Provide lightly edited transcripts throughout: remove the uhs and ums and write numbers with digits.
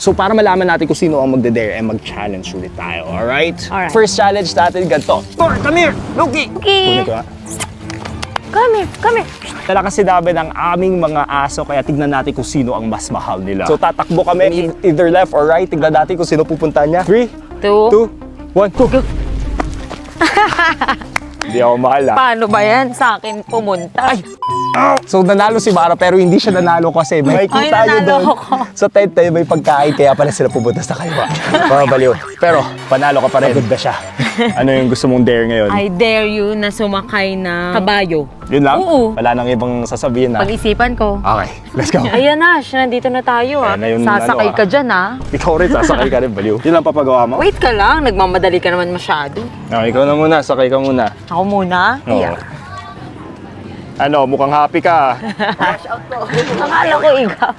So para malaman natin kung sino ang magde-dare, mag-challenge ulit tayo, alright? Alright. First challenge natin, ganito. Thor, come here! Loki! Okay. Kunin ko nga. Come here. Talaga sinabi ng aming mga aso, kaya tignan natin kung sino ang mas mahal nila. So tatakbo kami, either left or right. Tignan natin kung sino pupunta niya. 3, 2, 1, go! Hindi ako mahal ah. Paano ba yan? Sa akin pumunta. Ay! So nanalo si Mara pero hindi siya nanalo kasi may kita tayo nanalo doon ako. sa tent tayo may pagkain kaya pala sila pupunta sa kaliwa. Baliw. Pero panalo ka pa rin. Pagod ba siya? Ano yung gusto mong dare ngayon? I dare you na sumakay na kabayo. Yun lang? Oo. Wala nang ibang sasabihin na. Pag-isipan ko. Okay, let's go. Ayan na, nandito na tayo ah. Ayan na yung Sasakay ano, ka dyan ah. Ikaw rin, sasakay ka rin, baliw. Yun lang papagawa mo? Wait ka lang, nagmamadali ka naman masyado. Okay, ikaw na muna, sakay ka muna. Ako muna? Oo. Yeah. Ano, mukhang happy ka. Akala ko ikaw.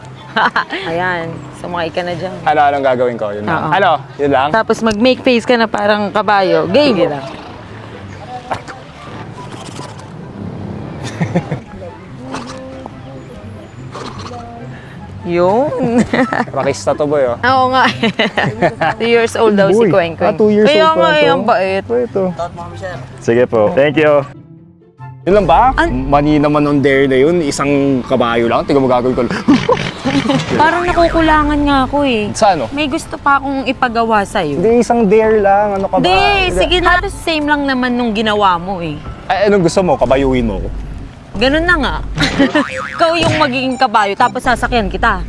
Ayan, sumakay ka na dyan. Anong gagawin ko? Yun lang. Oo. Ano? Yun lang? Tapos mag-make face ka na parang kabayo. Game! Yun. Rakista to boy, oh. Oo nga. 2 years old daw si Boy, Kweng Kweng. 2 years Kaya old pa nga, ito. ang bait. Ito. Sige po. Thank you. Yun lang ba? Mani naman on dare na yun. Isang kabayo lang. Tingnan mo gagawin ko. Parang nakukulangan nga ako eh. Sa ano? May gusto pa akong ipagawa sa'yo. Hindi, isang dare lang. Ano ka ba? Hindi, sige na. Halos same lang naman nung ginawa mo eh. Ay, anong gusto mo? Kabayuin mo ko? Ganun na nga. Ikaw yung magiging kabayo, tapos sasakyan kita.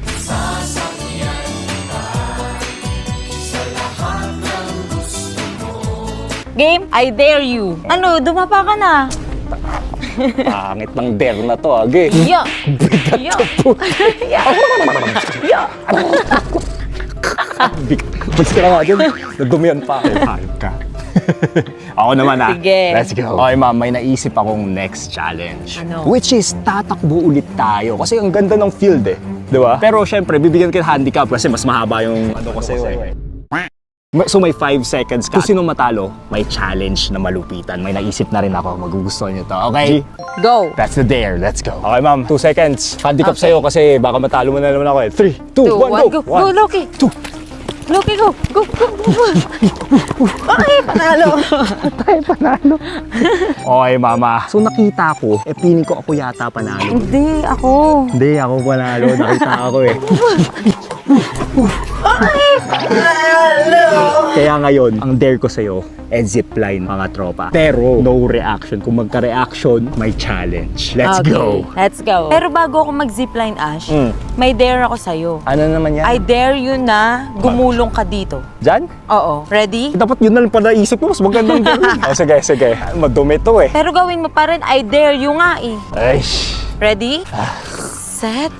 Game, I dare you. Ano, dumapa ka na. Pangit ng dare na to, agi. Yeah. Yeah. Yeah. Yeah. Mas ka nga dyan. Nadumihan pa ako. Hayop ka. Ako naman ah. Sige. Let's go. Okay ma'am, may naisip akong next challenge. Ano? Which is tatakbo ulit tayo. Kasi ang ganda ng field eh. Di ba? Pero syempre, bibigyan kita handicap kasi mas mahaba yung ano ko sa'yo eh. So may 5 seconds ka. Kung sino matalo, may challenge na malupitan. May naisip na rin ako. Magugustuhan niyo to. Okay? Go. That's the dare. Let's go. Okay ma'am, 2 seconds. Handicap Okay. sa'yo kasi baka matalo mo na naman ako eh. 3, 2, 1, go! Go, Loki. 2. Loki, go. Go, go, go. Okay, panalo. Tayo panalo. Okay, mama. So nakita ko, piling ko ako yata panalo. Hindi, ako. Hindi, ako panalo. Nakita ako eh. Kaya ngayon, ang dare ko sa'yo, zipline mga tropa. Pero, no reaction. Kung magka-reaction, may challenge. Let's Okay, go! Let's go. Pero bago ako mag-zipline, Ash, may dare ako sa'yo. Ano naman yan? I dare you na gumulong ka dito. Diyan? Oo. Ready? Dapat yun na lang pala isip ko. Mas magandang dare. Oh, sige, sige. Madumi to eh. Pero gawin mo pa rin, I dare you nga eh. Aish. Ready? Set.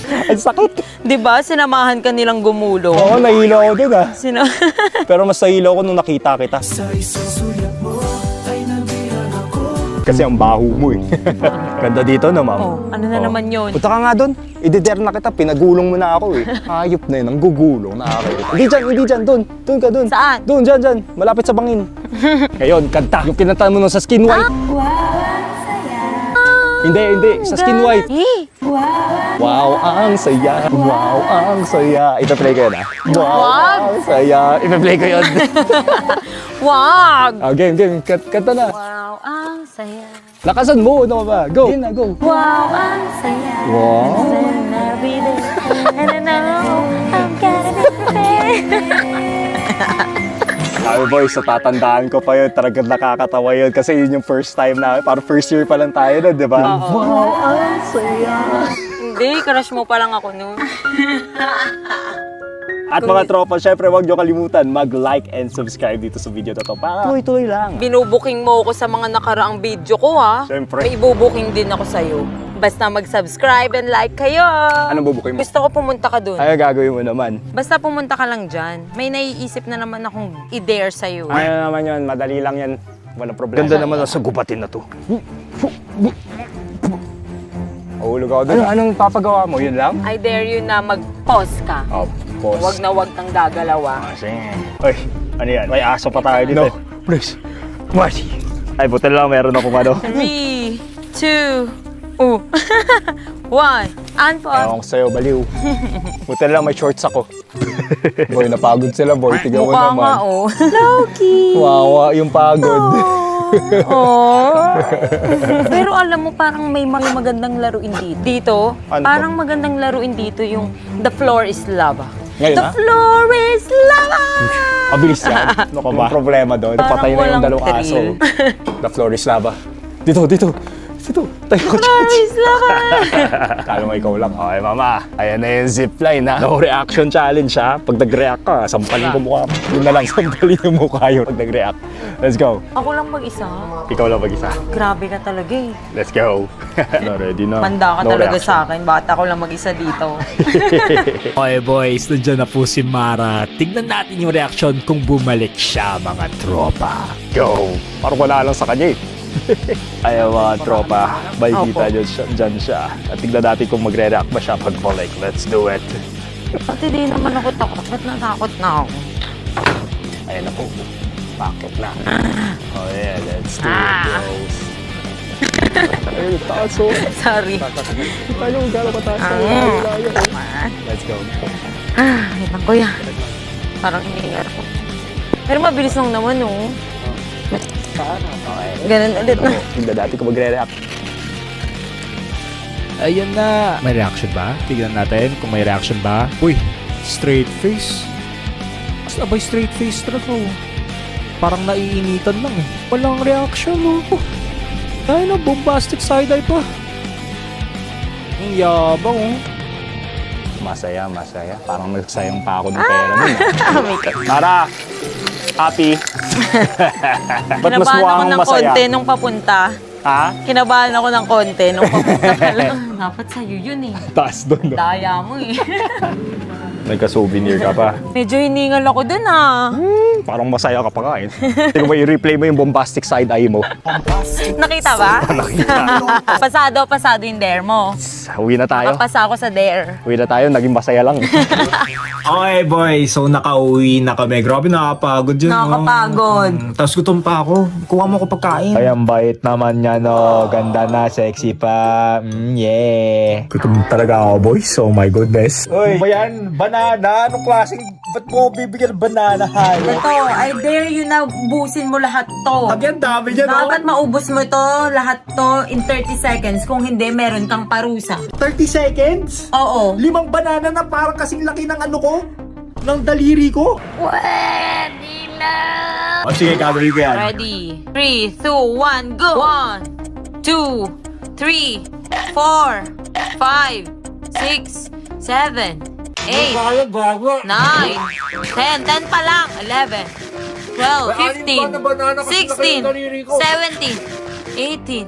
Ang sakit. Diba? Sinamahan ka nilang gumulong. Oo, nahilo ako dun ah. Sino? Pero mas nahilo ako nung nakita kita. Kasi ang baho mo eh. Ganda dito na, ma'am. Oh, ano na naman yun? Punta ka nga doon. I-dare na kita. Pinagulong mo na ako eh. Hayop na yun. Ang gugulong. Nakakita. Hindi dyan. Doon. Doon ka, doon. Saan? Doon, dyan. Malapit sa bangin. Ngayon, kanta. Yung kinanta mo nun sa Skin White. Hindi. Sa Skin White. Eh, Wow, ang saya. Wow, ang saya. Ipa-play ko yun ah. Wag. Ang saya. Ipa-play ko yun. wag! Game. Kanta na. Wow, ang saya. Lakasan mo. Ano ka ba? Go. Game na, go. Wow, ang saya. Wow. And every day, and I know I'm gonna be prepared. Sabi boys, sa tatandaan ko pa yun, talagang nakakatawa yun kasi yun yung first time na, parang first year pa lang tayo na, di ba? Oo. Wow, ang saya! Hindi, crush mo pa lang ako noon. At mga tropa, syempre huwag nyo kalimutan mag-like and subscribe dito sa video na to para tuloy-tuloy lang. Binubuking mo ako sa mga nakaraang video ko ha. Siyempre. May ibubuking din ako sa'yo. Basta mag-subscribe and like kayo. Anong bubukin mo? Gusto ko pumunta ka dun. Ay, gagawin mo naman. Basta pumunta ka lang dyan. May naiisip na naman akong i-dare sa'yo. Ano naman yun, madali lang yan. Walang problema. Ganda naman sa gubatin na to. Uhulog ako doon. Anong papagawa mo? Yun lang? I dare you na mag-pause ka. Oh, pause. Huwag na huwag kang gagalaw ah. Sige. Uy, ano yan? May aso pa tayo dito. No, please. Marty. Ay, buti lang meron akong ano. 3, 2, 1. Unpause. Ewan ko sa'yo, baliw. Buti lang may shorts ako. Boy, napagod sila, boy. Tigaw mo Mukha nga, naman. oh. Loki! Wawa yung pagod. Oh. Pero alam mo, parang may mga magandang laruin dito. Dito, Ano parang magandang laruin dito yung The Floor is Lava. Ngayon, The ha? floor is lava! Mabilis yan. Ano ka ba? Yung problema doon, Parang patay na yung walang dalawang aso. thrill. The floor is lava. Dito. Tayo ko, Floor is lava! Kala mo ikaw lang. Okay, mama. Ayan na yung zipline, ha? No reaction challenge, ha? Pag nag-react ka, sampalin ko mukha. Yun na lang, sampalin yung mukha yun pag nag-react. Let's go. Ako lang mag-isa. Ikaw lang mag-isa. Grabe ka talaga eh. Let's go. Ready na. Manda ka No talaga reaction. sa akin. Bakit ako lang mag-isa dito? Okay boys, nandiyan na po si Mara. Tignan natin yung reaksyon kung bumalik siya mga tropa. Go. Parang wala lang sa kanya, eh. Ayaw mga tropa, Opo. makikita dyan siya. At tignan natin kung magre-react ba siya pag balik. Let's do it. Pati di naman ako takot. Ba't natakot na ako? Ayan na po. Bakit na? Oh yeah, let's do it, bros. Ayun, taas oh. Sorry. Tayo, gano'n kataas na layo. Let's go. Wait lang kuya. Parang hinihingar ko. Pero mabilis lang naman, oh. Ganun ulit na. Tignan natin kung magre-react. Ayan na. May reaction ba? Tignan natin kung may reaction ba. Uy, straight face. Abay, straight face talaga oh. Parang naiinitan lang eh. Walang reaction oh. Ay na, bombastic side-eye pa. Ang yabang oh. Masaya. Parang nagsayang pa ako ng pera nun. Oh my God. Tara! Happy! Ba't mas Kinabahan mukha ako kang ng masaya? konti nung papunta. Ha? Kinabahan ako ng konti nung papunta ka lang. Dapat sa'yo yun eh. Taas doon. No? Daya mo eh. Nagka-souvenir ka pa. Medyo hiningal ako dun ah. Parang masaya ka pa nga eh. Tingnan mo, i-replay mo yung bombastic side eye mo. Nakita ba? pasado yung dare mo. Uwi na tayo. Papasa ako sa dare. Uwi na tayo, naging masaya lang. Okay boys, so nakauwi na kami. Grabe nakakapagod yun. Nakakapagod. Tapos gutom pa ako. Kuha mo ko pagkain. Ay, ang bait naman niya, no. Ganda na, sexy pa. Yeah. Gutom talaga ako boys. Oh my goodness. Uy, ba yan? Banana? Anong klaseng, ba't mo bibigyan ng banana? Ito, I dare you na busin mo lahat to. Ang dami niya no? Dapat maubos mo to, lahat to in 30 seconds. Kung hindi, meron kang parusa. 30 seconds? Oo. 5 banana na parang kasing laki ng ano ko? Ng daliri ko? Pwede na. O sige, gagawin ko yan. Ready? 3, 2, 1, go! 1, 2, 3, 4, 5, 6, 7, 8, 9, 10 pa lang, 11, 12, 15, 16, 17, 18,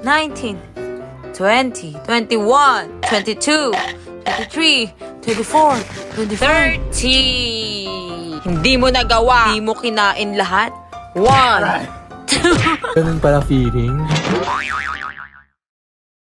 19, 20, 21, 22, 23, 24, 30. Hindi mo nagawa. Hindi mo kinain lahat. 1, 2, Ganun pala feeling.